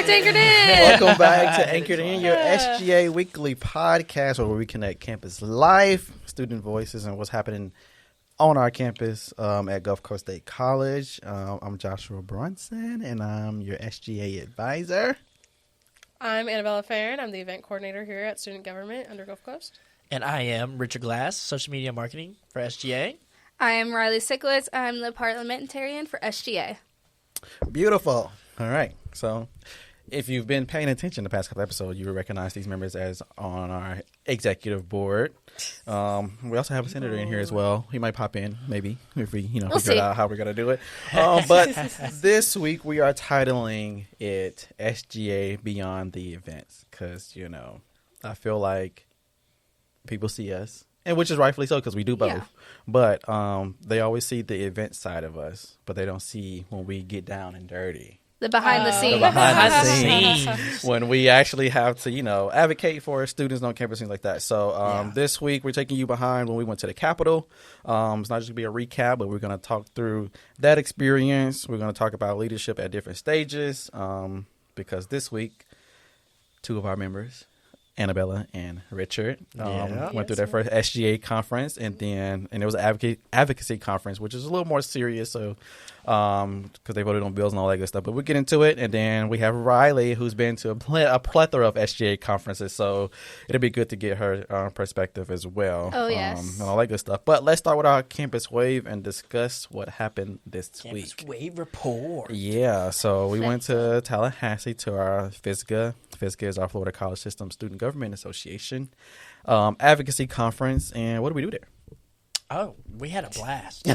back to Anchored In. Welcome back to Anchored In, your SGA weekly podcast where we connect campus life, student voices, and what's happening on our campus at Gulf Coast State College. I'm Joshua Brunson, and I'm your SGA advisor. I'm Annabella Farron. I'm the event coordinator here at Student Government under Gulf Coast. And I am Richard Glass, social media marketing for SGA. I am Riley Sicklitz. I'm the parliamentarian for SGA. Beautiful. All right. So if you've been paying attention the past couple episodes, you will recognize these members as on our executive board. We also have a senator in here as well. He might pop in, maybe, if we figure out how we're going to do it. But this week we are titling it SGA Beyond the Events because, I feel like people see us, and which is rightfully so because we do both. Yeah. But they always see the event side of us, but they don't see when we get down and dirty. The behind the scenes. The behind the scenes. When we actually have to, advocate for students on campus, things like that. So this week we're taking you behind when we went to the Capitol. It's not just going to be a recap, but we're going to talk through that experience. We're going to talk about leadership at different stages because this week, two of our members, Annabella and Richard, went through their first SGA conference, and it was an advocacy conference, which is a little more serious, so because they voted on bills and all that good stuff. But we'll get into it, and then we have Riley, who's been to a plethora of SGA conferences, so it'll be good to get her perspective as well. Oh, yes. And all that good stuff. But let's start with our Campus Wave and discuss what happened this week. Campus Wave report. Yeah, so we went to Tallahassee to our FSGA. FSGA is our Florida College System Student Government Association advocacy conference. And what did we do there? Oh, we had a blast.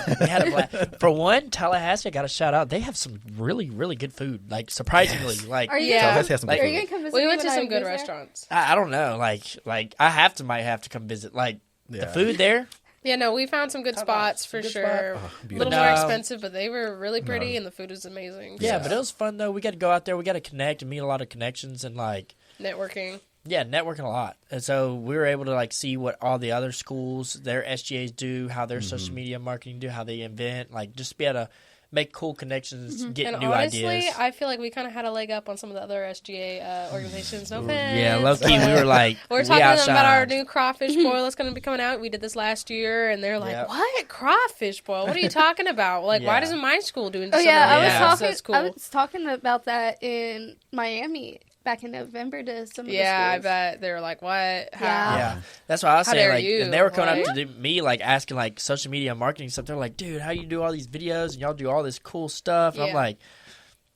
For one, Tallahassee, I got to shout out. They have some really, really good food. Like, surprisingly. Yes. Like, are you Tallahassee has some good going to food. come visit We me went to when some I good visit? restaurants. I don't know. Like I might have to come visit. Like, the food there. Yeah, no, we found some good spots for sure. Oh, a little more expensive, but they were really pretty, and the food was amazing. Yeah, but it was fun, though. We got to go out there. We got to connect and meet a lot of connections and, like... Networking. Yeah, networking a lot. And so we were able to, see what all the other schools, their SGAs do, how their social media marketing do, how they invent, just be able to make cool connections, get and new honestly, ideas. I feel like we kind of had a leg up on some of the other SGA organizations. No offense. Yeah, low-key, we were like, we're talking to them about our new crawfish boil that's going to be coming out. We did this last year, and they're like, what? Crawfish boil? What are you talking about? Why doesn't my school do it? Oh, yeah, I was talking about that in Miami back in November to some of the schools. Yeah, I bet they were like, what? How? Yeah. That's what I was How saying. dare you? And they were coming up to me, asking, social media marketing stuff. They're like, dude, how you do all these videos and y'all do all this cool stuff? And I'm like,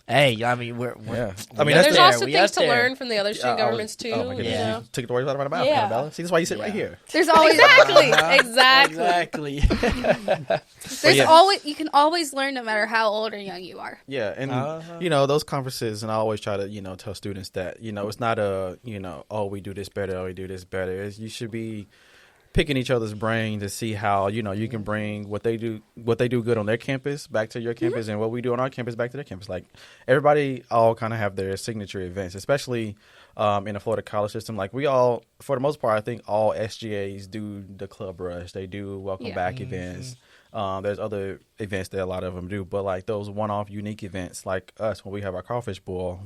hey, I mean, we're there's also things to learn from the other student governments, too. Oh, my goodness. You took the words out of my mouth, Annabella. See, that's why you sit right here. There's always... Exactly. There's always... You can always learn no matter how old or young you are. Yeah, and, those conferences, and I always try to, tell students that, it's not oh, we do this better, or we do this better. You should be picking each other's brain to see how you can bring what they do good on their campus back to your campus, and what we do on our campus back to their campus. Like, everybody all kind of have their signature events, especially in the Florida college system. Like, we all, for the most part, I think all SGAs do the club rush. They do welcome back events. There's other events that a lot of them do, but those one-off unique events like us when we have our crawfish boil,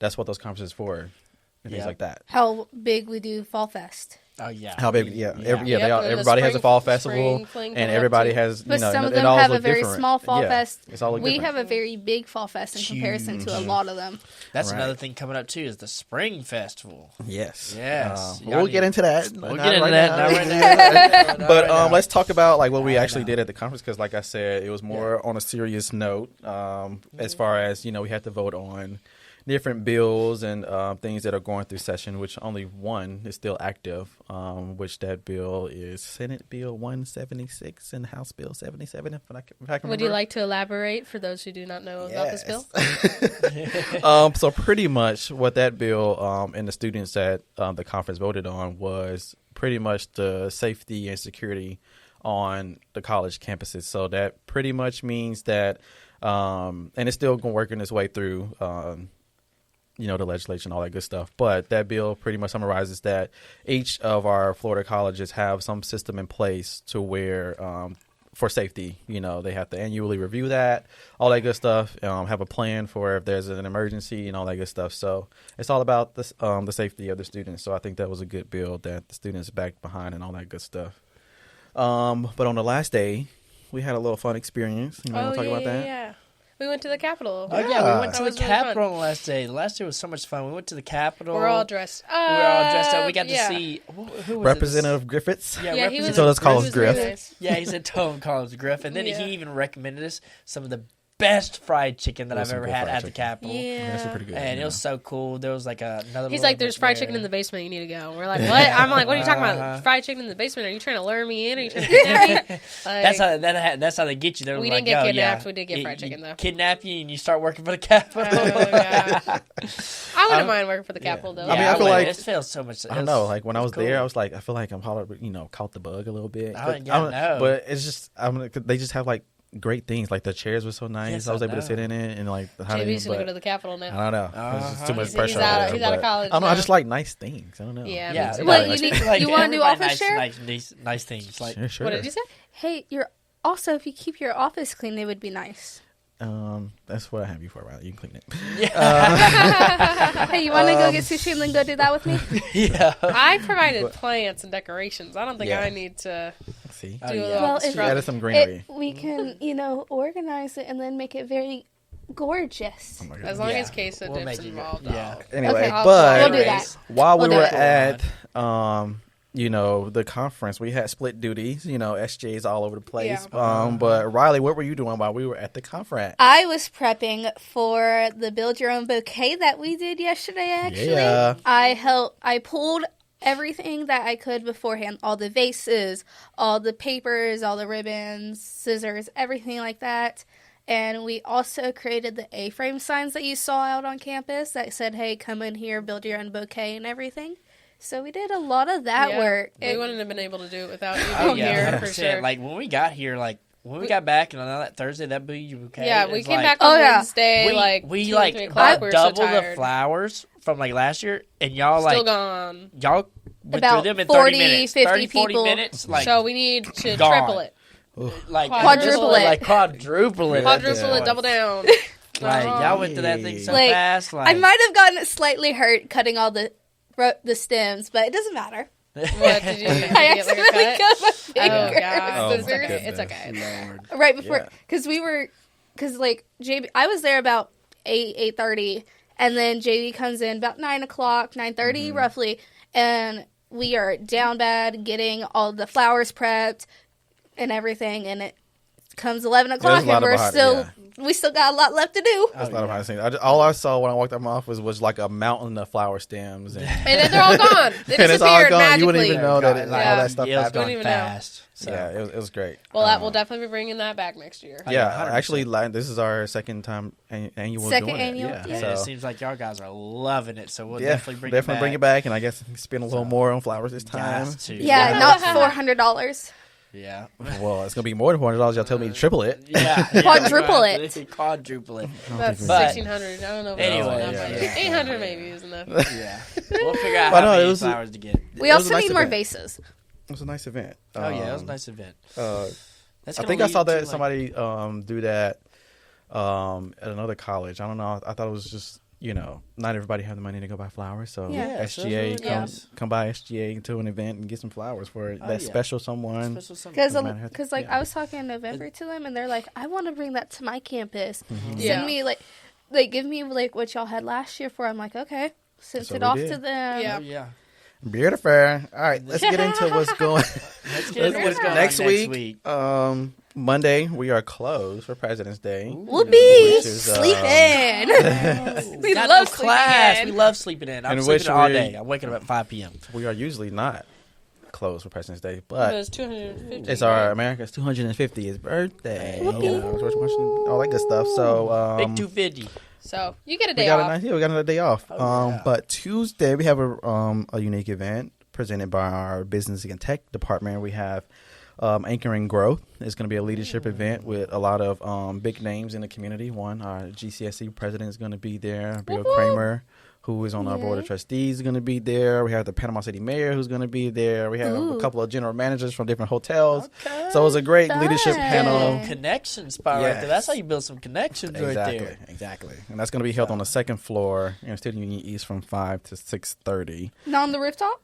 that's what those conferences for, and things like that. How big we do Fall Fest. Oh, yeah. How big? Yeah. Everybody has a fall festival, and everybody has, but some of them have a very small fall fest. It's all we have a very big fall fest in comparison to a lot of them. That's another thing coming up, too, is the spring festival. Yes. We'll get into that. We'll get into that. But let's talk about what we actually did at the conference, because like I said, it was more on a serious note as far as, we had to vote on different bills and things that are going through session, which only one is still active, which that bill is Senate Bill 176 and House Bill 77, if I can remember. Would you like to elaborate for those who do not know about this bill? So pretty much what that bill and the students at the conference voted on was pretty much the safety and security on the college campuses. So that pretty much means that, and it's still working its way through, the legislation, all that good stuff. But that bill pretty much summarizes that each of our Florida colleges have some system in place to where for safety. They have to annually review that, all that good stuff, have a plan for if there's an emergency and all that good stuff. So it's all about the safety of the students. So I think that was a good bill that the students backed behind and all that good stuff. But on the last day, we had a little fun experience. You want to talk about that? Yeah. We went to the Capitol. Oh, yeah, we went to the Capitol on the last day. The last day was so much fun. We went to the Capitol. We're all dressed up. We were all dressed up. We got to see... Who was Representative Griffiths. Yeah, he told us to call us Griff. Nice. Yeah, he said told him call us Griff. And then he even recommended us some of the best fried chicken that I've ever had at the Capitol. Yeah. That's pretty good. And it was so cool. There was like another... He's like, there's fried chicken in the basement. You need to go. We're like, what? I'm like, what are you talking about? Fried chicken in the basement? Are you trying to lure me in? Are you trying to kidnap me? That's how they get you. They're we like, didn't get kidnapped. We did get fried chicken, though. Kidnap you and you start working for the Capitol. Oh, gosh. I wouldn't mind working for the Capitol, though. I mean, I feel like... It feels so much... I don't know. Like, when I was there, I was like, I feel like I'm probably, caught the bug a little bit. But it's just... they just have, like, great things. Like the chairs were so nice. Yes, I was able to sit in it and like JB's gonna go to the Capitol now. I don't know. It's just too much pressure. He's out of college. I don't know. I just like nice things. I don't know. Yeah. Wait, you want to do office share? Nice things. Like sure. What did you say? Hey, also if you keep your office clean, it would be nice. That's what I have you for, Riley. You can clean it. Hey, you want to go get sushi and then go do that with me? Yeah. I provided plants and decorations. I don't think I need to see. Do a little added some greenery. We can, organize it and then make it very gorgeous. Oh as long as queso dips involved. Yeah. Anyway, okay, but we'll do that. While we were at the conference, we had split duties, SJs all over the place. Yeah. But Riley, what were you doing while we were at the conference? I was prepping for the Build Your Own Bouquet that we did yesterday, actually. Yeah. I pulled everything that I could beforehand. All the vases, all the papers, all the ribbons, scissors, everything like that. And we also created the A-frame signs that you saw out on campus that said, hey, come in here, build your own bouquet and everything. So we did a lot of that work. We wouldn't have been able to do it without you being here, for sure. Like, when we got here, when we got back and on that Thursday, that bouquet. Yeah, we came back on Wednesday, we 2 or 3 o'clock. We were double so the flowers from, last year, and y'all, still gone. Y'all went about through them in 40, 30 minutes. 50 40 people. minutes. So we need to gone. triple it. Quadruple it. Quadruple it. Quadruple it, double down. Y'all went through that thing so fast. I might have gotten slightly hurt cutting all the stems, but it doesn't matter. What did you do? I accidentally cut my finger. Oh, God. Oh, It's okay. Lord. Right before, because JB, I was there about 8:30, and then JB comes in about 9 o'clock, 9:30 roughly, and we are down bad getting all the flowers prepped and everything, and it comes 11 o'clock, and we still got a lot left to do. That's not behind the scenes. All I saw when I walked out of my office was like a mountain of flower stems, and then they're all gone. They and it's all disappeared gone. magically. You wouldn't even know that all that stuff It was happened. going fast. So. Yeah, it was great. Well, we'll definitely be bringing that back next year. Yeah, actually, this is our second time annual doing it. Yeah. And it seems like y'all guys are loving it, so we'll definitely bring it back, and I guess spend a little more on flowers this time. Yeah, not $400. Yeah. Well, it's gonna be more than $400. Y'all tell me to triple it. Yeah. Quadruple it. Quadruple it. That's $1,600. I don't know. Anyway, 800 maybe is enough. Yeah. We'll figure out how many flowers to get. We also need more vases. It was a nice event. It was a nice event. I think I saw that somebody do that at another college. I don't know. I thought it was just not everybody had the money to go buy flowers. So SGA come by SGA to an event and get some flowers for that special someone. Because I was talking in November to them, and they're like, I want to bring that to my campus. Send me give me what y'all had last year for. I'm like, okay, sent it off to them. Yeah. Beautiful. All right, let's get into what's going. Next week. Monday we are closed for President's Day. We'll be sleeping. We love class. We love sleeping in. I'm sleeping all day. I'm waking up at 5 p.m. We are usually not closed for President's Day, but it's 250. It's our America's 250th birthday. All that good stuff. So big 250. So you get a day off. We got another day off. But Tuesday we have a unique event presented by our business and tech department. We have Anchoring Growth. It's going to be a leadership event with a lot of big names in the community. Our GCSE president is going to be there, Bill Kramer, who is on our board of trustees, is going to be there. We have the Panama City mayor who's going to be there. We have a couple of general managers from different hotels. Okay. So it was a great leadership panel. Connection spot right there. That's how you build some connections right there. Exactly. And that's going to be held on the second floor in Student Union East from 5 to 6:30. Not on the rooftop?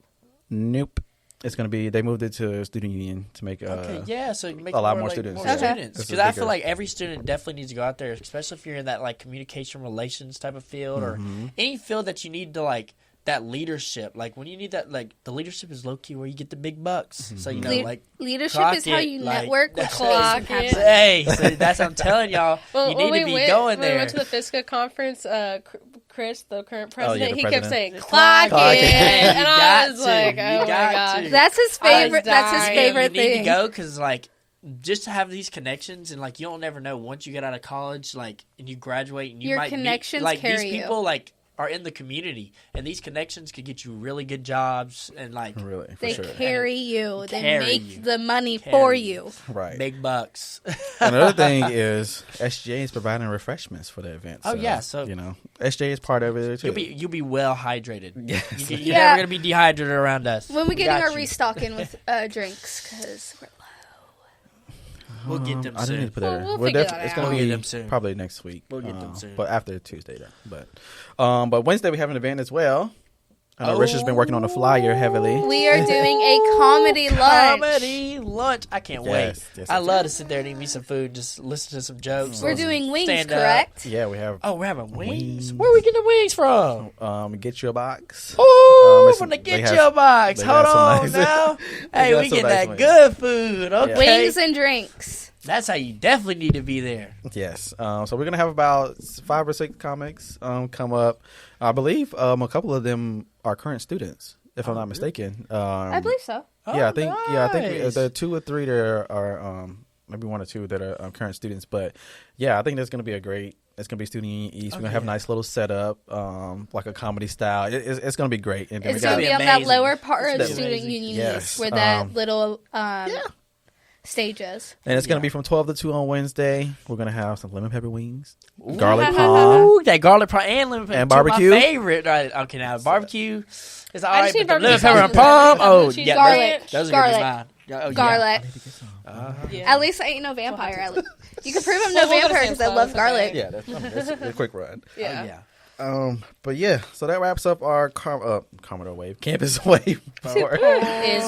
Nope. It's going to be, they moved it to Student Union to make so you make a lot more students. Because I feel like every student definitely needs to go out there, especially if you're in that like communication relations type of field or any field that you need to like that leadership. Like when you need that, like the leadership is low key where you get the big bucks. So, you know, like leadership is how you network with clock. Hey, so that's what I'm telling y'all. You need to be going there. When we went to the FISCA conference, Chris, the current president, he kept saying, clock it. And I was like, oh my God. That's his favorite. That's his favorite thing. You need to go because, like, just to have these connections and, like, you don't never know once you get out of college, like, and you graduate and you might connections meet, like, carry these people, you. like, are in the community, and these connections could get you really good jobs and like they carry you. They make the money for you. Right, big bucks. Another thing is SGA is providing refreshments for the event. So you know SGA is part of it too. You'll be well hydrated. Yes. You're never gonna be dehydrated around us. When we getting our restocking with drinks because we're low. We'll get them soon. I didn't need to put that in. We'll figure that it's out. going to We'll be get them soon. Probably next week. We'll get them soon. But after Tuesday, though. But Wednesday we have an event as well. I know Rich has been working on the flyer heavily. We are doing a comedy lunch. I can't wait. Yes, I love to sit there and eat me some food, just listen to some jokes. We're doing wings, correct? Yeah, we have. Oh, we're having wings. Where are we getting the wings from? Get you a box. Oh, from the Get You a Box. Hold on now. Hey, we get that good food. Okay. Wings and drinks. That's how you definitely need to be there. Yes. So we're going to have about 5 or 6 comics come up. I believe a couple of them are current students, if I'm not mistaken. I believe so. I think the 2 or 3 there are maybe 1 or 2 that are current students. But yeah, I think that's going to be it's going to be Student Union East. We're going to have a nice little setup, like a comedy style. It's going to be great. And it's going to be on that lower part of Student Union East where that little stages. And it's going to be from 12 to 2 on Wednesday. We're going to have some lemon pepper wings, garlic palm. That garlic palm and lemon pepper. And barbecue. My favorite. Right, okay, now barbecue is all right, but the lemon pepper and palm. Oh, yeah. Garlic. Those are going to be mine. Garlic. At least I ain't no vampire. You can prove I'm no vampire because I love garlic. Yeah, that's a quick run. Yeah. But yeah, so that wraps up our Commodore Wave, Campus Wave. Is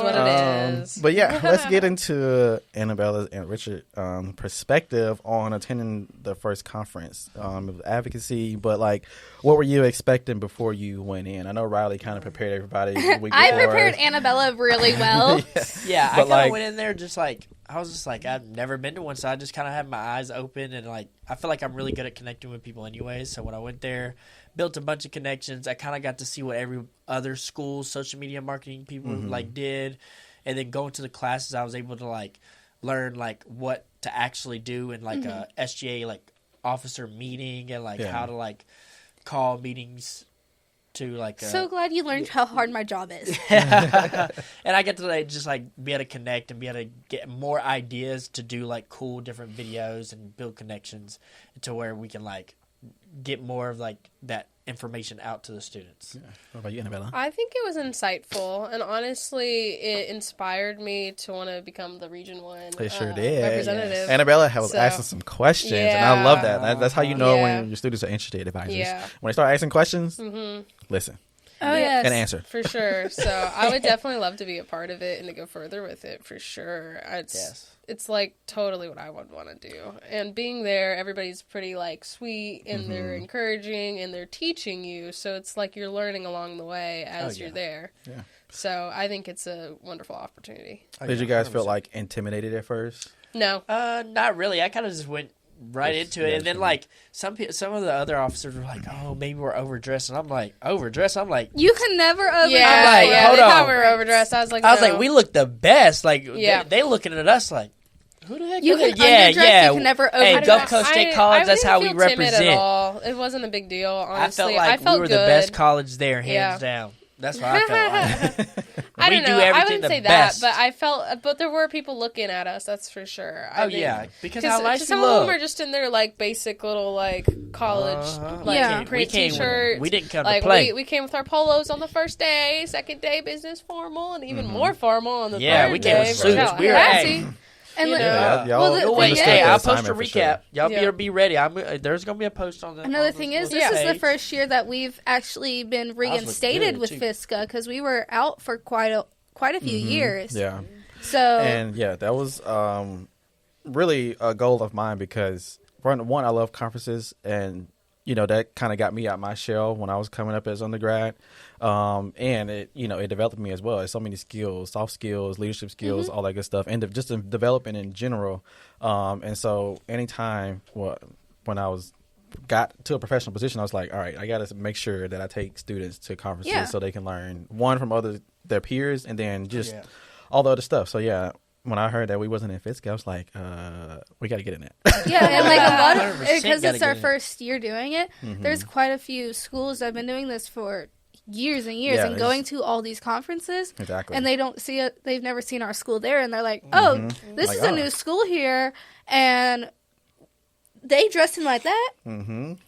what it is. But yeah, let's get into Annabella's and Richard's perspective on attending the first conference of advocacy. But like, what were you expecting before you went in? I know Riley kind of prepared everybody the week I before. prepared Annabella really well. Yeah, I kind of went in there just like, I was just like, I've never been to one, so I just kind of had my eyes open, and like, I feel like I'm really good at connecting with people anyways. So when I went there, built a bunch of connections. I kind of got to see what every other school's social media marketing people like did, and then going to the classes, I was able to like learn like what to actually do in like a SGA like officer meeting and like how to like call meetings. To like so glad you learned how hard my job is. And I get to like, just like be able to connect and be able to get more ideas to do like cool different videos and build connections to where we can like get more of like that information out to the students. Yeah. What about you, Annabella? I think it was insightful, and honestly, it inspired me to want to become the Region 1 It sure did. representative. Annabella was asking some questions, and I love that. That's how you know when your students are interested. Advisors, when they start asking questions, listen. Oh, yes. And answer. For sure. So I would definitely love to be a part of it and to go further with it, for sure. It's like totally what I would want to do. And being there, everybody's pretty like sweet, and they're encouraging, and they're teaching you. So it's like you're learning along the way as you're there. Yeah. So I think it's a wonderful opportunity. Did you guys feel like intimidated at first? No. Not really. I kind of just went right into it, and then like some of the other officers were like, "Oh, maybe we're overdressed," and I'm like, "Overdressed?" I'm like, "You can never overdress." Yeah, I'm like, hold they on. thought we were overdressed. I was like, we look the best. Like, they looking at us like, who the heck? You can underdress. You can never overdress. Hey, Gulf Coast State College. That's how we represent. At all. It wasn't a big deal. Honestly, I felt like we were good. the best college there, hands down. That's what I felt like. I don't know. I wouldn't say best. that, but there were people looking at us. That's for sure. Yeah, because how nice some of them are just in their like basic little like college print t-shirts. We didn't come like, to play. We came with our polos on the first day, second day business formal, and even more formal on the third day. We came with suits. We were classy. And I'll post a recap. Y'all better be ready. There's gonna be a post on that. Another thing is, this is the first year that we've actually been reinstated with FISCA because we were out for quite a few years. Yeah. So that was really a goal of mine because one, I love conferences, and that kind of got me out my shell when I was coming up as undergrad. And it developed me as well. It's so many skills, soft skills, leadership skills, all that good stuff, and just developing in general. And so anytime when I got to a professional position, I was like, all right, I got to make sure that I take students to conferences so they can learn from their peers, and then just all the other stuff. So when I heard that we wasn't in FISCA, I was like, we got to get in it. Yeah, and like a lot of, because it's our first year doing it, there's quite a few schools that have been doing this for years and years and going to all these conferences. Exactly. And they don't see it, they've never seen our school there, and they're like, oh, this is a new school here, and they dressed him like that.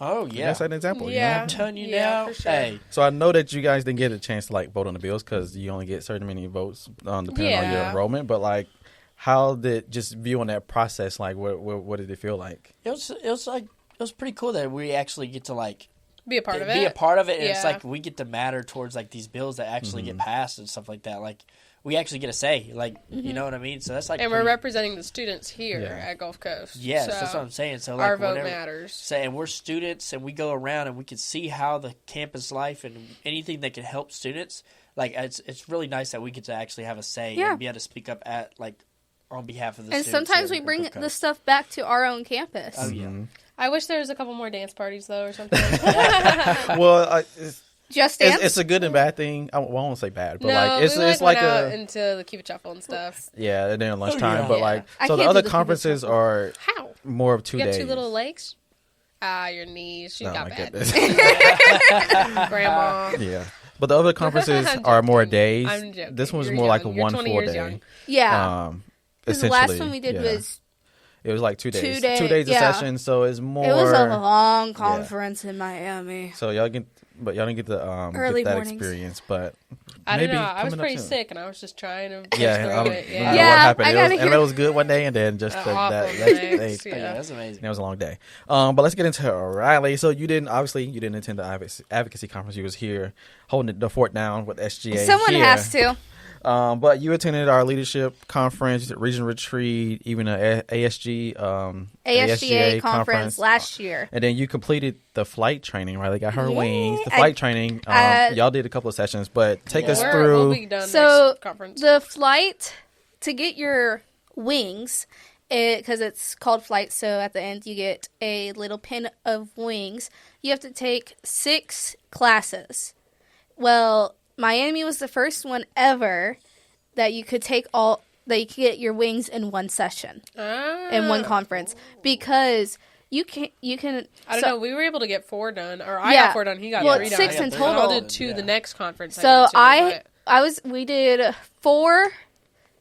Oh, yeah. That's an example. Yeah. I'm telling you now. For sure. Hey. So I know that you guys didn't get a chance to like vote on the bills because you only get certain many votes depending on your enrollment, but like, how did just viewing that process, like what did it feel like? It was pretty cool that we actually get to like be a part of it. Be a part of it, and it's like we get to matter towards like these bills that actually get passed and stuff like that. Like we actually get a say, like you know what I mean. So that's like, and we're representing the students here at Gulf Coast. Yes, so that's what I'm saying. So like, our vote matters. Saying we're students, and we go around and we can see how the campus life and anything that can help students. Like it's really nice that we get to actually have a say and be able to speak up at like. On behalf of the students. And sometimes we bring this stuff back to our own campus. Oh, yeah. I wish there was a couple more dance parties, though, or something. Well, Just dance? It's a good and bad thing. I won't say bad, but no, it's went like out into the Cupid Shuffle and stuff. Yeah, and then lunchtime. But like, I so the can't other do the conferences are more of 2 days. days. You got 2 little legs? Your knees. She got bad. Grandma. Yeah. But the other conferences are more days. I'm joking. This one's more like a 1 full day. Young. Yeah. The last one we did was... It was like 2 days. 2 days of session, so it's more... It was a long conference in Miami. So y'all didn't get to get that experience, but... I don't know. I was pretty sick, and I was just trying to push through it. Yeah, what happened. It was good one day, and then just that day. Yeah, that's amazing. It was a long day. But let's get into Riley. So you didn't attend the advocacy conference. You was here holding the fort down with SGA. Someone has to. But you attended our leadership conference, region retreat, even an ASGA conference last year. And then you completed the flight training, right? They got her wings. The flight training, y'all did a couple of sessions, but take us through. We'll be done next conference. The flight, to get your wings, because it's called flight, so at the end you get a little pin of wings, you have to take 6 classes. Well, Miami was the first one ever that you could get your wings in one session, in one conference, because you can. I don't know. We were able to get 4 done, or I got 4 done. He got 3 done. 6 in total. We all did 2 the next conference. So we did 4.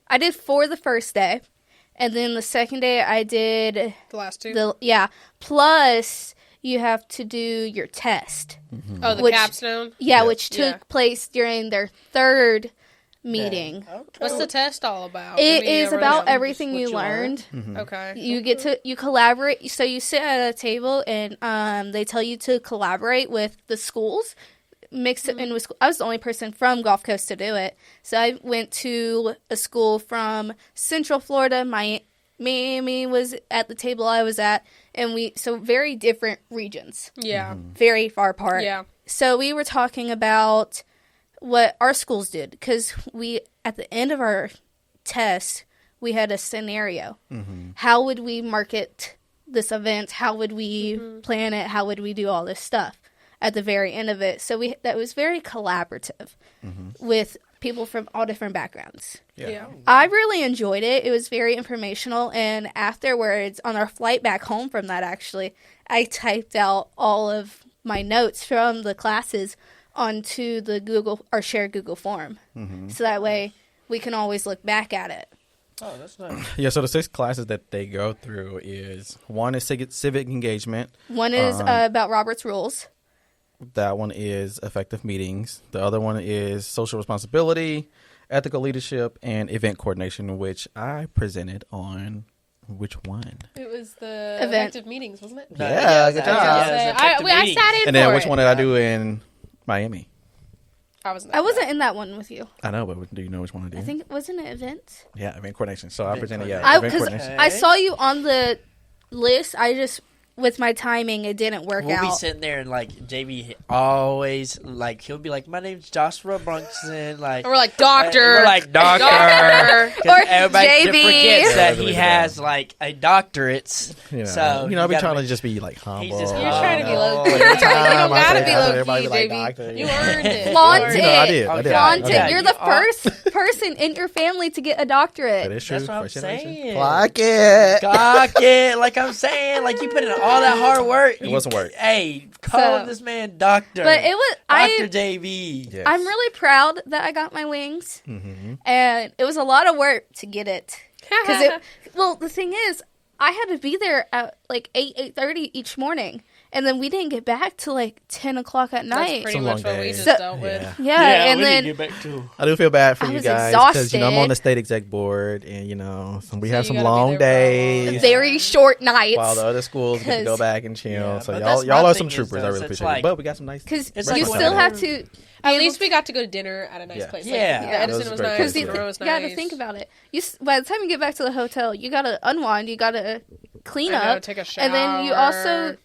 I did 4 the first day, and then the second day I did the last 2. Plus. You have to do your test. Oh, the capstone? Yeah, which took place during their 3rd meeting. Okay. What's the test all about? It is about everything you learned. Okay. You collaborate. So you sit at a table and they tell you to collaborate with the schools. Mix it in with school. I was the only person from Gulf Coast to do it. So I went to a school from Central Florida. Miami was at the table I was at, and so very different regions. Yeah. Very far apart. Yeah. So we were talking about what our schools did, because at the end of our test, we had a scenario. How would we market this event? How would we plan it? How would we do all this stuff at the very end of it? So that was very collaborative with people from all different backgrounds. Yeah. I really enjoyed it. It was very informational, and afterwards, on our flight back home from that, actually, I typed out all of my notes from the classes onto the our shared Google form. So that way we can always look back at it. Oh, that's nice. Yeah, so the 6 classes that they go through is, one is civic engagement. One is about Robert's Rules. That one is effective meetings. The other one is social responsibility, ethical leadership, and event coordination, which I presented on. Which one? It was the Event. effective meetings, wasn't it? Yeah, good job. I sat in And then for which it. one did I do in Miami? I wasn't. I wasn't in that one with you. I know, but do you know which one I did? I think, wasn't it events? Yeah, event coordination. So I presented, event Because coordination. I saw you on the list. I just, with my timing, it didn't work We'll out. be sitting there and like JB always like he'll be like, "My name's Joshua Brunson." Like And we're like, doctor. We're like doctor. Doctor. 'Cause Or everybody JB. forgets that Yeah, he has like a doctorate. You know, So I be you gotta trying to make- just be like humble. just You're trying to be low key. Oh, You every don't time I gotta say be that, low everybody key, be like, JB. doctor, You yeah. earned it. Flaunt You earned You know, I did. I did. Flaunt I it. did. You're the first person in your family to get a doctorate. That is true. That's what I'm First generation. saying. Clock it. Cock it, like I'm saying, like you put in all that hard work. It wasn't work. Hey, call So- this man doctor. But it was, Dr. JB. Yes. I'm really proud that I got my wings. Mm-hmm. And it was a lot of work to get it. Well, the thing is, I had to be there at like 8:30 each morning. And then we didn't get back till like 10 o'clock at That's night. pretty Some much long what we days. just So- dealt with. Yeah. And we then need to get back to. I do feel bad for I you was guys I'm on exhausted. the state exec board, and we So have you some gotta be long there for a long days. very short nights. While the other schools get to go 'Cause- back and chill. Yeah, So but that's y'all my are thing some is, troopers. though, I really it's appreciate like- it. But we got some nice. Because It's you like still when- have to. At least we got to go to dinner at a nice Yeah. place. Yeah. Like, Yeah, Edison those was are great nice. places. Monroe was You nice. got to think about it. By the time you get back to the hotel, you got to unwind. You got to clean I know, up. take a shower. And then you also.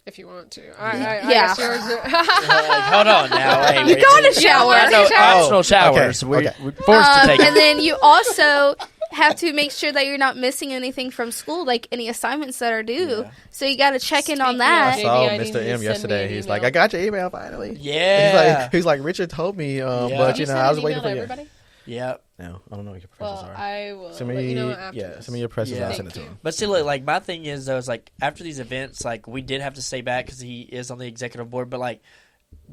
If you want to. Yeah. guess yours Hold on now. Hey, You got to Yeah, shower. I know Shower. optional showers. Okay. We're forced to take And it. then you also have to make sure that you're not missing anything from school, like any assignments that are due. Yeah. So you got to check in on Speaking that. I Maybe saw I need Mr. you to M send me yesterday. an He's email. like, I got your email finally. Yeah. He's like, Richard told me, Yeah. but Did you I send was an waiting email for to you. everybody? Yep. No, I don't know what your professors Well, are. I will Send let me, you know after this. send me your professors. Yeah. I'll send it to Thank him. But see, look, like my thing is though, is like after these events, like we did have to stay back because he is on the executive board. But like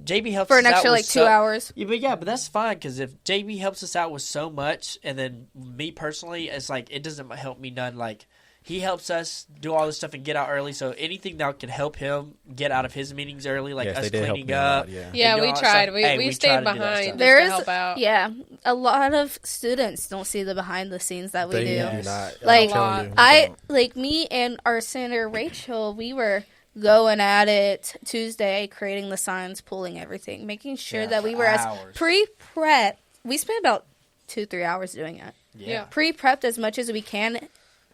JB helps For us an out extra, with like, 2 hours. Yeah, but that's fine because if JB helps us out with so much, and then me personally, it's like it doesn't help me none. Like he helps us do all this stuff and get out early. So anything that can help him get out of his meetings early, like Yes, us they did help cleaning me a up. lot, yeah. Yeah, and we doing all that tried. stuff. We Hey, we stayed tried to do that behind stuff. There just is, to help out. yeah, a lot of students don't see the behind the scenes that we They do. Yes. do not. Like, I'm telling you, I don't. like me and our senator Rachel. We were going at it Tuesday, creating the signs, pulling everything, making sure Yeah, that we for were as hours. pre-prep. We spent about 2-3 hours doing it. Yeah. Pre-prepped as much as we can.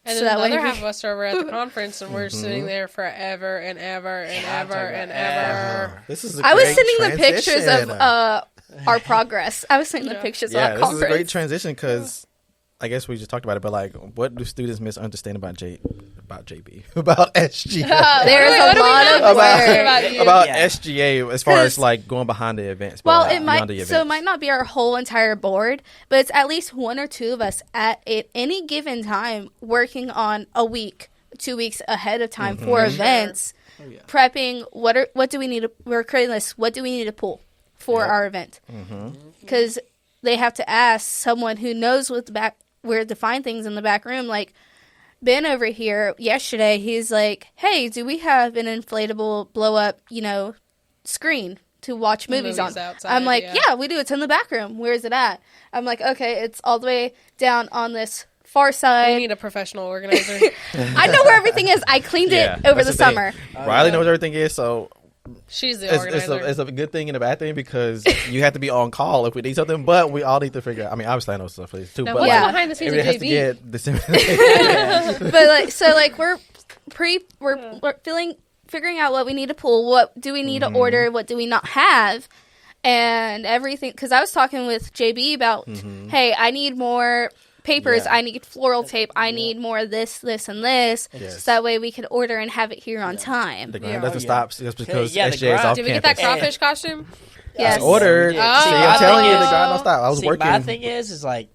And So then that the way other we- half of us are over at the conference, and we're sitting there forever and ever and Yeah, I'm ever talking and about ever. This is a I was great sending the pictures of transition. our progress. I was sending the Yeah. pictures Yeah, of this our is a great conference. transition because I guess we just talked about it, but like, what do students misunderstand about JB, about SGA, There's Wait, a what do we lot know of about work. you? about Yeah. SGA as far 'Cause- as like going behind the events? Well, but it beyond might the so it events. might not be our whole entire board, but it's at least one or two of us at any given time working on a week, 2 weeks ahead of time for events, prepping. What do we need? We're creating this. What do we need to pull for Yep. our event? Because they have to ask someone who knows where to find things in the back room. Like Ben over here yesterday, he's like, "Hey, do we have an inflatable blow up, screen to watch movies on?" outside, I'm like, yeah. yeah, we do. It's in the back room. Where is it at? I'm like, okay, it's all the way down on this far We side. need a professional organizer. I know where everything is. I cleaned Yeah, it over that's the thing. summer. Riley knows everything is, so She's the it's organizer. a good thing and a bad thing because you have to be on call if we need something, but we all need to figure out. I mean, obviously I know stuff for this too, Now, but what's Yeah. behind the scenes it of has to JB? get disseminated. But we're figuring out what we need to pull. What do we need to order? What do we not have? And everything. Because I was talking with JB about, hey, I need more papers. Yeah. I need floral tape. I need more of this, this, and this. Yes. So that way we can order and have it here on time. The grind Yeah. doesn't stop just because Yeah, the SJ is grind. off Did we get that campus. crawfish costume? Yes. It's ordered. Yeah. See, Oh. I'm telling you, the Oh. grind don't stop. I was See, working. my thing is like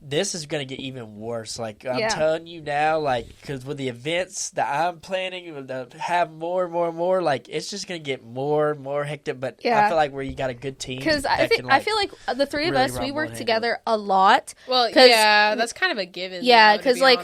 this is going to get even worse. Like, I'm telling you now, like, because with the events that I'm planning to have more, like, it's just going to get more and more hectic. But I feel like where you got a good team. Because I feel like the three of us, we work together a lot. Well, yeah, that's kind of a given. Yeah, because, like,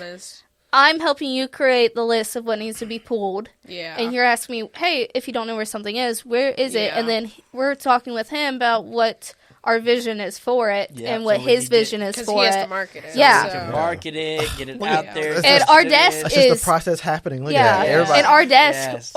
I'm helping you create the list of what needs to be pulled. Yeah. And you're asking me, hey, if you don't know where something is, where is it? And then we're talking with him about what our vision is for it and what his vision is for it. Because he has to market it. Yeah. So we can market it, get it out there. And our desk is... It's just the process happening. Look at it. And our desk,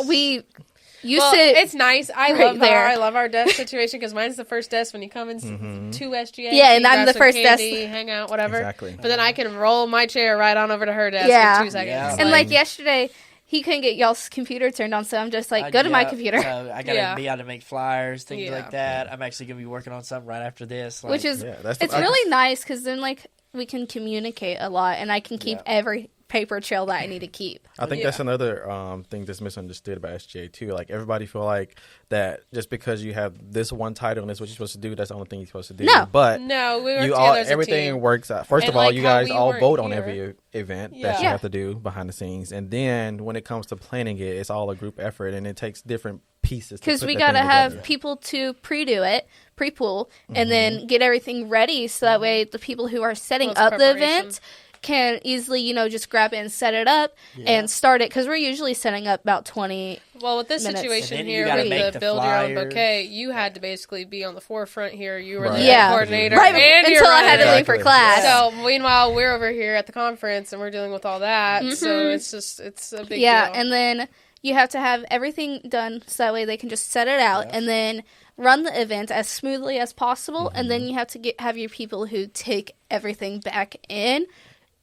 you sit. It's nice. I love our desk situation because mine's the first desk when you come in to SGA. Yeah, and I'm the first candy, desk. Hang out, whatever. Exactly. But then I can roll my chair right on over to her desk in 2 seconds. Yeah. And like yesterday, he couldn't get y'all's computer turned on, so I'm just like, go to my computer. So I gotta be able to make flyers, things like that. I'm actually gonna be working on something right after this. Like, which is it's really nice because then like we can communicate a lot, and I can keep every paper trail that I need to keep. I think that's another thing that's misunderstood about SGA too. Like everybody feel like that just because you have this one title and this is what you're supposed to do, that's the only thing you're supposed to do. No, but we work together as a everything team. works out. First of all, you guys all vote on every event that you Yeah. have to do behind the scenes, and then when it comes to planning it, it's all a group effort, and it takes different pieces. Because we gotta have people to pre-do it, pre-pool, and then get everything ready so that way the people who are setting up the event can easily, just grab it and set it up and start it. Because we're usually setting up about 20 Well, with this minutes. situation here, with the build your own bouquet, you had to basically be on the forefront here. You were the coordinator. Right, and until I had to leave for class. So, meanwhile, we're over here at the conference, and we're dealing with all that. So, it's a big deal. Yeah, and then you have to have everything done so that way they can just set it out and then run the event as smoothly as possible. And then you have to have your people who take everything back in,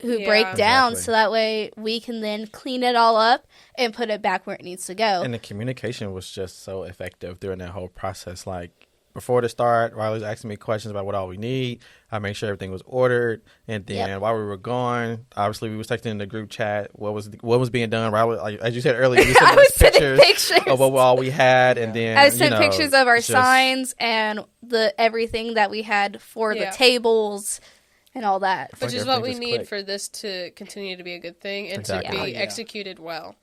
who break down, so that way we can then clean it all up and put it back where it needs to go. And the communication was just so effective during that whole process. Like before the start, Riley was asking me questions about what all we need. I made sure everything was ordered, and then while we were gone, obviously we was texting in the group chat what was being done. Riley, like, as you said earlier, you I was sending pictures of what all we had, and then I sent pictures of our signs and everything that we had for the tables. And all that. Which is what we need for this to continue to be a good thing and to be executed well.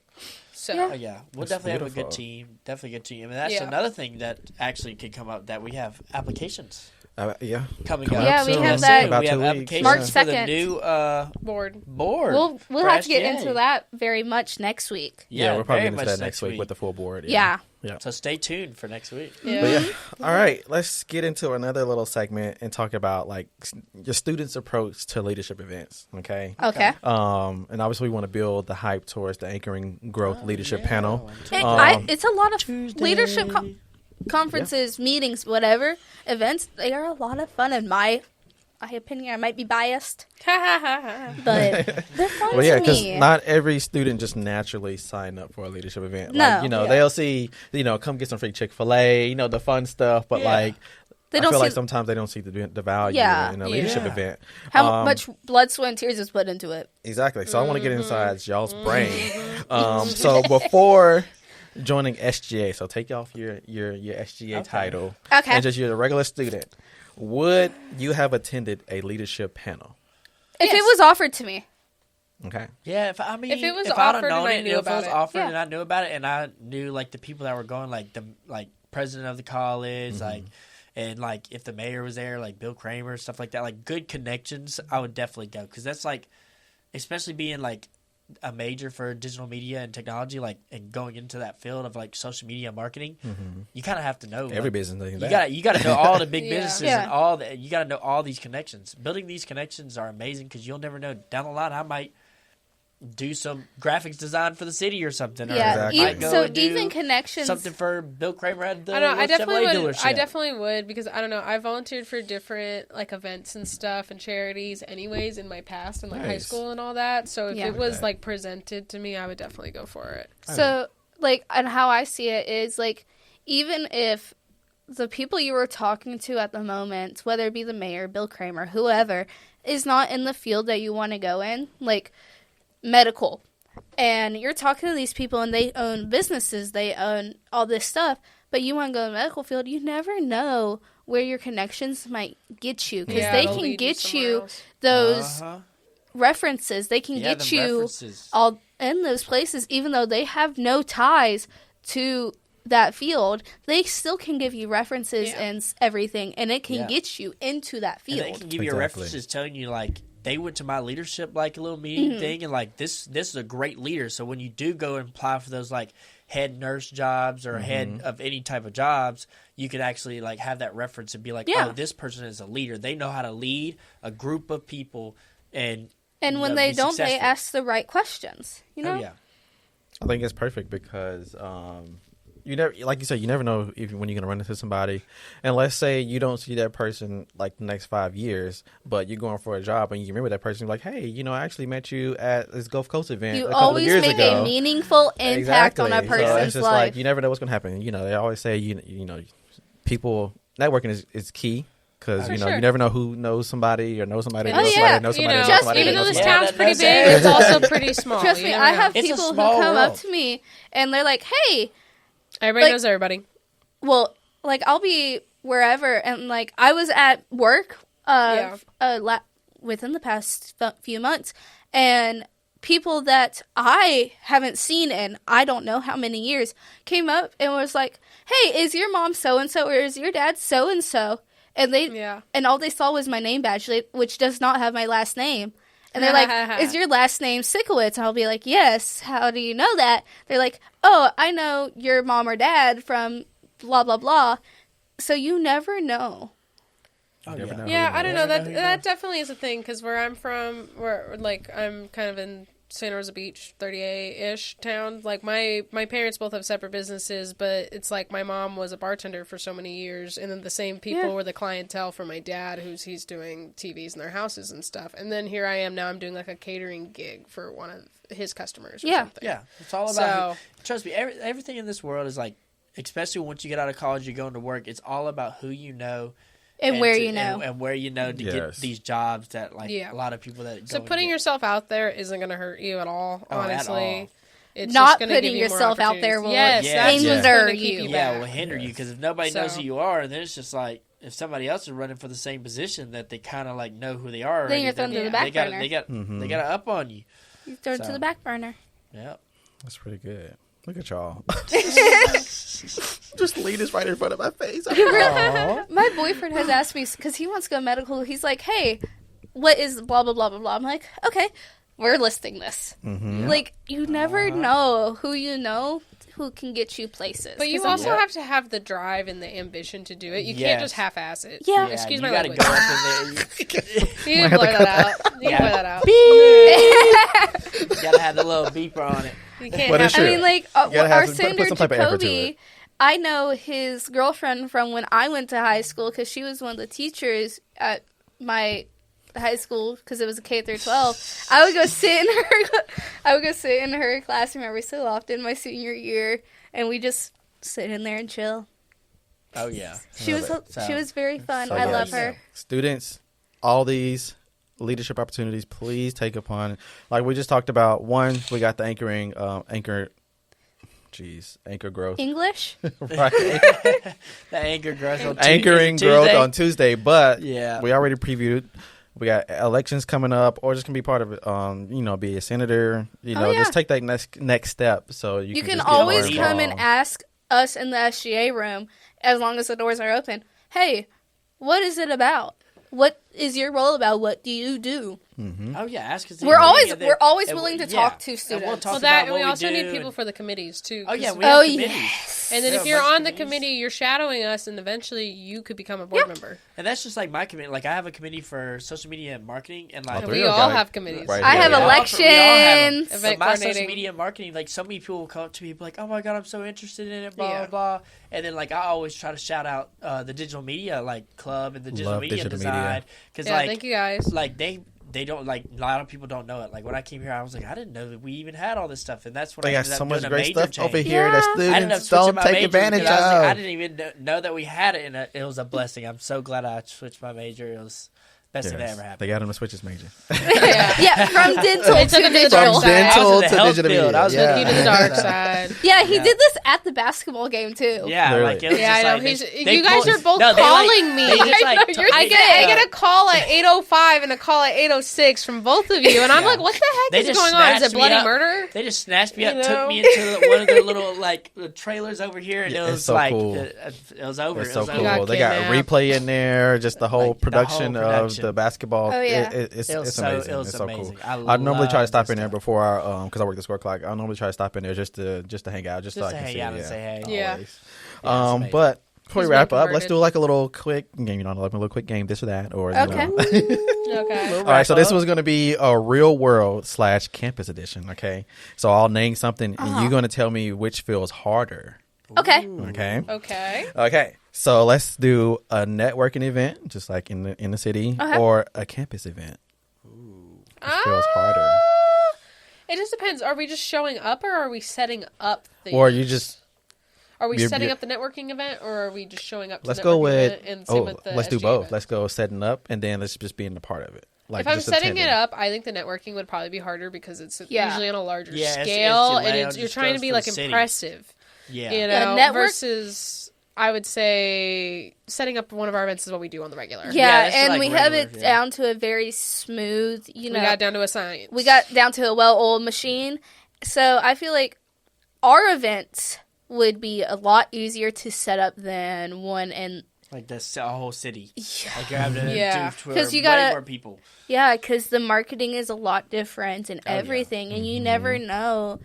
So we'll definitely have a good team. Definitely a good team. And that's another thing that actually could come up, that we have applications. Coming up. Yeah, we have that. We have applications March 2nd. for the new board. We'll have to get into that very much next week. Yeah, we're probably getting into that next week with the full board. Yeah. So stay tuned for next week. Yeah. All right, let's get into another little segment and talk about like your students' approach to leadership events. Okay. And obviously we want to build the hype towards the Anchoring Growth Leadership Panel. It's a lot of leadership conferences, meetings, whatever events. They are a lot of fun in my opinion. I might be biased, but they're fun to me. Because not every student just naturally sign up for a leadership event. No, like, they'll see, come get some free Chick-fil-A, the fun stuff, but like. I feel like sometimes they don't see the value in a leadership event. How much blood, sweat, and tears is put into it. Exactly. So I want to get inside y'all's brain. So before joining SGA, so take off your SGA title. Okay. And just you're a regular student. Would you have attended a leadership panel? If it was offered to me. Okay. Yeah, if it was offered and I knew about it, and I knew about it, and I knew like the people that were going, like the president of the college, and like if the mayor was there, like Bill Kramer, stuff like that, like good connections, I would definitely go, because that's like, especially being like a major for digital media and technology, like, and going into that field of like social media marketing, you kind of have to know every business. You got to know all the big businesses and you got to know all these connections. Building these connections are amazing, because you'll never know down the line I might do some graphics design for the city or something. Yeah, or even connections. Something for Bill Kramer at the I definitely would. dealership. I definitely would, because I don't know. I volunteered for different like events and stuff and charities, anyways, in my past and like high school and all that. So if it was like presented to me, I would definitely go for it. So like, and how I see it is like, even if the people you were talking to at the moment, whether it be the mayor, Bill Kramer, whoever, is not in the field that you want to go in, like medical, and you're talking to these people and they own businesses, they own all this stuff, but you want to go in the medical field, you never know where your connections might get you, because they can get you those references. They can get you all in those places, even though they have no ties to that field. They still can give you references and everything, and it can get you into that field. And they can give you references telling you, like, they went to my leadership, like, a little meeting thing, and, like, this is a great leader. So when you do go and apply for those, like, head nurse jobs or head of any type of jobs, you can actually, like, have that reference and be like, oh, this person is a leader. They know how to lead a group of people, and when they don't, successful. They ask the right questions, you know? Oh, yeah. I think it's perfect because you never, like you said, you never know when you're going to run into somebody. And let's say you don't see that person like the next 5 years, but you're going for a job and you remember that person, like, hey, I actually met you at this Gulf Coast event a couple of years ago. You always make a meaningful impact on a person's so it's just life. like, you never know what's going to happen. They always say, people, networking is key. Because, you never know who knows somebody or knows somebody knows somebody knows somebody knows somebody. Even though this town's pretty big, it's also pretty small. Trust me, I have people who come up to me and they're like, hey. Everybody knows everybody. Well, like, I'll be wherever, and, like, I was at work within the past few months, and people that I haven't seen in I don't know how many years came up and was like, hey, is your mom so-and-so, or is your dad so-and-so? And and all they saw was my name badge, which does not have my last name. And they're like, is your last name Sikowitz? And I'll be like, yes. How do you know that? They're like, oh, I know your mom or dad from blah, blah, blah. So you never know. Oh, yeah, I don't know. That definitely is a thing, because where I'm from, I'm kind of in Santa Rosa Beach, 30A-ish town. Like, my parents both have separate businesses, but it's like my mom was a bartender for so many years, and then the same people were the clientele for my dad, he's doing TVs in their houses and stuff. And then here I am now, I'm doing like a catering gig for one of his customers or something. Yeah, it's all about trust me, everything in this world is like, especially once you get out of college, you're going to work, it's all about who you know. And where you know. And where you know to get these jobs that, like, a lot of people that So putting yourself out there isn't going to hurt you at all, honestly. At all. It's not just putting yourself out there will hinder you. Yeah, will hinder you, because if nobody knows who you are, then it's just like, if somebody else is running for the same position that they kind of, like, know who they are. Then you're thrown to the back burner. They got to up on you. You're thrown to the back burner. Yep. That's pretty good. Look at y'all. Just lead us right in front of my face. My boyfriend has asked me, because he wants to go medical, he's like, hey, what is blah, blah, blah, blah, blah. I'm like, okay, we're listing this. Like, you never know who you know who can get you places. But you also have to have the drive and the ambition to do it. You can't just half-ass it. Yeah. Excuse my language. You got to go up in there. You can blur that out. You can blur that out. You got to have the little beeper on it. You can't have I mean, like, our sender Jacoby, I know his girlfriend from when I went to high school, because she was one of the teachers at my high school, because it was a K through 12. I would go sit in her classroom every so often my senior year, and we just sit in there and chill. Oh yeah, she was very fun. I love her. Students, all these leadership opportunities, please take upon. Like we just talked about, one, we got the anchor growth. English? Right. The anchor growth on Anchoring growth on Tuesday, but yeah, we already previewed. We got elections coming up, or just can be part of it. Be a senator. Just take that next step. So you can always come and ask us in the SGA room, as long as the doors are open. Hey, what is it about? What is your role about? What do you do? Mm-hmm. Oh yeah, ask us. We're always willing to talk to students. We also need people for the committees too. Oh yeah, we have committees. Yes. And then if you're on the committee, you're shadowing us, and eventually you could become a board member. And that's just like my committee. Like I have a committee for social media and marketing, and like we all have committees. Right, I have elections. But my social media and marketing, like so many people will come up to me like, "Oh my god, I'm so interested in it." Blah blah blah. And then like I always try to shout out the digital media like club and the digital media design, because thank you guys. Like they don't, like, a lot of people don't know it. Like when I came here, I was like, I didn't know that we even had all this stuff, and that's what they I got ended so up much doing great stuff change. over here that students don't take advantage of. I didn't even know that we had it, and it was a blessing. I'm so glad I switched my major. Best thing that ever happened. They got him to switch his major. Yeah, from dental They to took him to the digital. dark side. Dental the to health digital field. media. I was Took you to the dark side. Yeah, he did this at the basketball game too. Yeah, Literally. like it was Yeah, I just know. like they You guys pulled- are both No, they, calling me. They just, like, You're I get a call at 8:05 and a call at 8:06 from both of you, and I'm like, "What the They heck is just going on? Is snatched it me bloody up. murder?" They just snatched me up, You took know? me into one of their little like trailers over here, and Yeah, it it's was so like cool. it was over. It's It so was cool. over. got They got kidnapped. replay in there, just the whole Like, the production whole of production. the basketball. Oh, yeah. It's It was amazing. it was it's so amazing. cool. I normally try to love stop this in there stuff. before because I work the score clock. I normally try to stop in there just to hang out, just so I to can hang see out it. and say hey. Yeah. Always. Yeah, it's amazing. But before He's we wrap been up, let's converted. do like a little quick game. A little quick game, this or that, or you Okay. know. Okay. All right, so this was going to be a real world / campus edition. Okay, so I'll name something, and you're going to tell me which feels harder. Okay. Okay. Okay. Okay. So let's do a networking event, just like in the city, Okay. or a campus event. Which feels harder. It just depends. Are we just showing up, or are we setting up the? Or you just Are we you're- setting you're- up the networking event, or are we just showing up? To let's the go networking with event and same with the let's do SG both. event? Let's go setting up, and then let's just be in the part of it. Like If I'm just setting attending. it up, I think the networking would probably be harder because it's Yeah. usually on a larger Yeah, it's- scale, it's and around you're just trying to goes be for like the city. impressive. Yeah. You Yeah, know, network- versus I would say setting up one of our events is what we do on the regular. Yeah, it's and like we have regular, it yeah. down to a very smooth, you know. We got down to a science. We got down to a well-oiled machine. So I feel like our events would be a lot easier to set up than one in Like the whole city. yeah, Like you're having to Yeah. do for 'Cause you way gotta- more people. yeah, because the marketing is a lot different and Oh, yeah. everything, and you never know.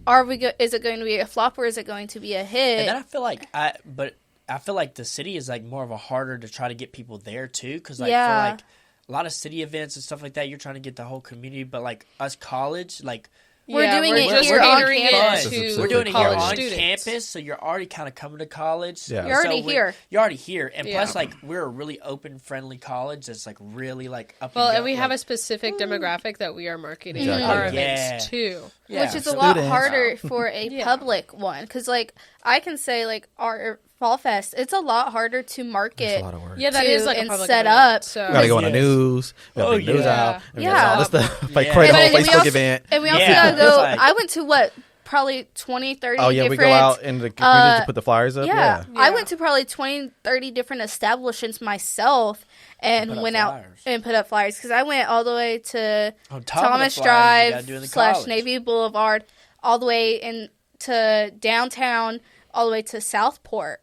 Is it going to be a flop or is it going to be a hit? And then I feel like I feel like the city is like more of a harder to try to get people there too, because like Yeah. for like a lot of city events and stuff like that, you're trying to get the whole community. But like us college, like We're doing it just here on catering campus. it This is to we're doing it here college on students. campus, so you're already kind of coming to college. Yeah. You're already here. You're already here, and Yeah. plus, like we're a really open, friendly college that's like really like up. Well, and and we have a like, specific demographic that we are marketing Exactly. our Yeah. events to. yeah, Which is a so- lot Students. harder for a Yeah. public one. Because, like, I can say, like, our Fall Fest, it's a lot harder to market. It's a lot of work. Yeah, that To is like a and public set event, up. So We gotta go on the Yes. news. We gotta Oh, bring news yeah. out. And Yeah. all this stuff. Like Yeah. create a But whole we Facebook also- event. And we also Yeah, gotta go. it's like- I went to what? Probably 20, 30 Oh yeah, different. we go out in the community to put the flyers up. Yeah. Yeah. I Yeah. went to probably 20, 30 different establishments myself and Put up went out flyers. and put up flyers. Because I went all the way to On top of the Thomas flyers you gotta Drive do in the / college. Navy Boulevard, all the way into downtown, all the way to Southport.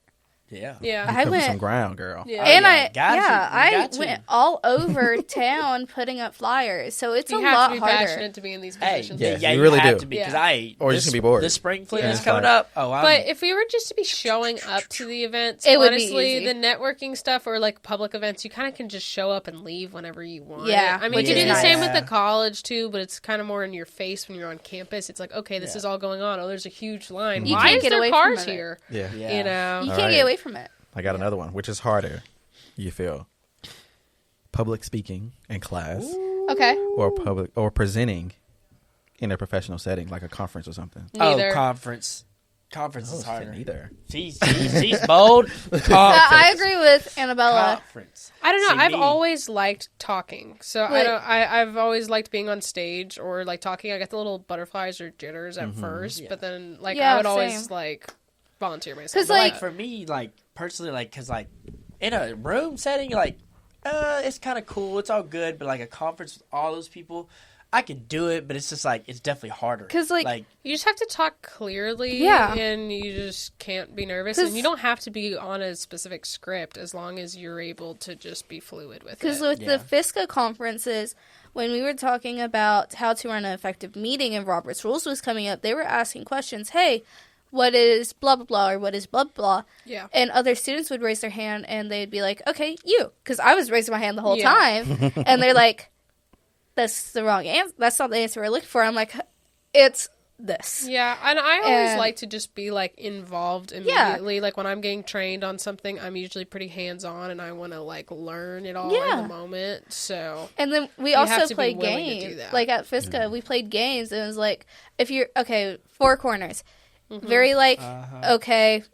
Yeah. yeah. I Cover went. some ground, girl. Yeah. And yeah, I, got you. yeah, You I got to. went all over town putting up flyers. So it's You a have lot to be harder. passionate to be in these Hey, positions. Yeah, yeah, you you really have do. to be because Yeah. Or you just gonna be bored. The spring fling Yeah. is coming Fine. up. Oh, But if we were just to be showing up to the events, It would be honestly, easy. the networking stuff or like public events, you kind of can just show up and leave whenever you want. Yeah, I mean, which you is do the same nice. with the college too, but it's kind of more in your face when you're on campus. It's like, okay, this Yeah. is all going on. Oh, there's a huge line. You Why can't is get there away from cars it. here? Yeah. yeah. You know, You All can't right. get away from it. I got another one, which is harder. You feel public speaking in class, Okay. or presenting in a professional setting, like a conference or something. neither. Oh, conference. Conference is shit, harder. neither. She's bold. Conference. I agree with Annabella. Conference. I don't know. See I've me. always liked talking, so Wait. I've always liked being on stage or like talking. I got the little butterflies or jitters at first, Yeah. but then like Yeah, I would always same. like volunteer myself. 'Cause, But, like- like for me, like personally, like because like in a room setting, like it's kind of cool. It's all good, but like a conference with all those people, I could do it, but it's just like it's definitely harder. 'Cause, like- you just have to talk clearly, Yeah. and you just can't be nervous, 'Cause- and you don't have to be on a specific script as long as you're able to just be fluid with Because it. with Yeah. the FISCA conferences, when we were talking about how to run an effective meeting and Robert's Rules was coming up, they were asking questions. Hey, what is blah, blah, blah, or what is blah, blah? Yeah. And other students would raise their hand and they'd be like, okay, you. Because I was raising my hand the whole Yeah. time. And they're like, that's the wrong answer. That's not the answer we're looking for. I'm like, it's this. Yeah, and I always And- like to just be like involved immediately. Like when I'm getting trained on something, I'm usually pretty hands on, and I want to like learn it all Yeah. in the moment. So And then we You have also to be played willing to do games. that. Like at FISCA, we played games. And it was like, if you're, okay, 4 corners. Very like, okay,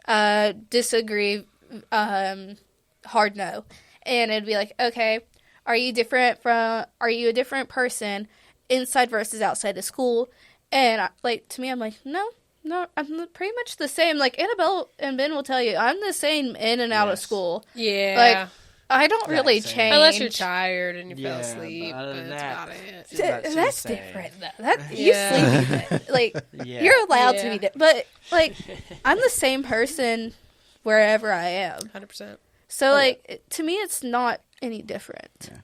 disagree, hard no. And it'd be like, okay, Are you a different person inside versus outside of school? And like, to me, I'm like, no, I'm pretty much the same. Like, Annabelle and Ben will tell you, I'm the same in and out of school. Yeah. Like, I don't really change. Unless you're tired and you fell asleep. But that's about it. That's different, though. You sleepy. Like, you're allowed to be but, like, I'm the same person wherever I am. 100%. So, like, to me, it's not any different. Yeah.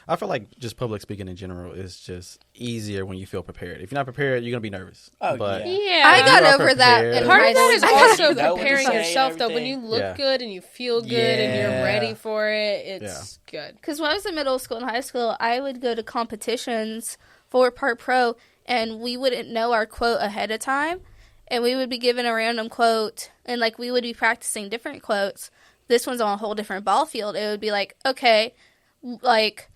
I feel like just public speaking in general is just easier when you feel prepared. If you're not prepared, you're going to be nervous. Oh, but yeah. I got over that. And part of that is also know preparing when to say yourself, though. everything. When you look good and you feel good and you're ready for it, it's good. Because when I was in middle school and high school, I would go to competitions for Part Pro, and we wouldn't know our quote ahead of time. And we would be given a random quote, and, like, we would be practicing different quotes. This one's on a whole different ball field. It would be like, okay, like,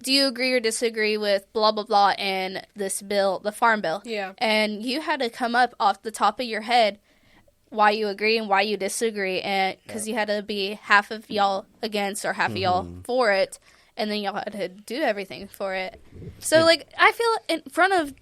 do you agree or disagree with blah, blah, blah in this bill, the farm bill? Yeah. And you had to come up off the top of your head why you agree and why you disagree, and because you had to be half of y'all against or half of y'all for it, and then y'all had to do everything for it. So, like, I feel in front of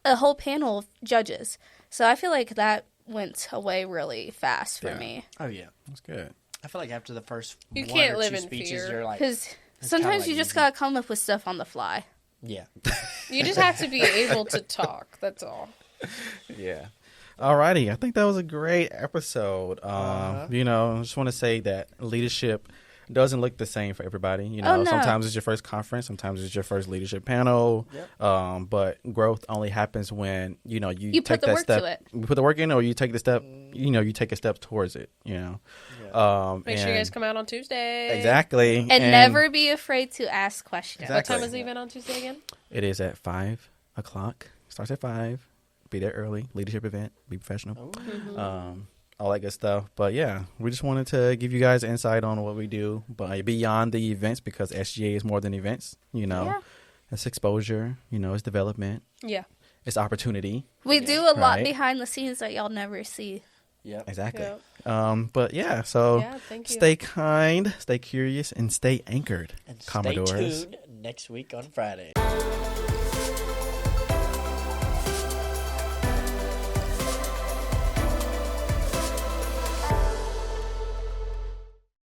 a whole panel of judges. So I feel like that went away really fast for me. Oh, yeah. That's good. I feel like after the first you one can't or live two in speeches, fear. you're like... Because sometimes like you just easy. got to come up with stuff on the fly. Yeah. You just have to be able to talk. That's all. Yeah. Alrighty. I think that was a great episode. You know, I just want to say that leadership doesn't look the same for everybody. You know, no. sometimes it's your first conference, sometimes it's your first leadership panel. Yep. But growth only happens when, you know, you put take the that work step. to it. You put the work in, or you take the step, you know, you take a step towards it, you know. Make sure you guys come out on Tuesday. Exactly. And never be afraid to ask questions. Exactly. What time is the event on Tuesday again? It is at 5 o'clock. Starts at 5. Be there early. Leadership event. Be professional. All that good stuff. But yeah, we just wanted to give you guys insight on what we do, but beyond the events, because SGA is more than events. You know, it's exposure. You know, it's development. Yeah. It's opportunity. We do a lot Right. behind the scenes that y'all never see. Yeah. Exactly. Yep. But yeah, so thank you. stay kind, stay curious, and stay anchored. And stay Commodores. tuned next week on Friday.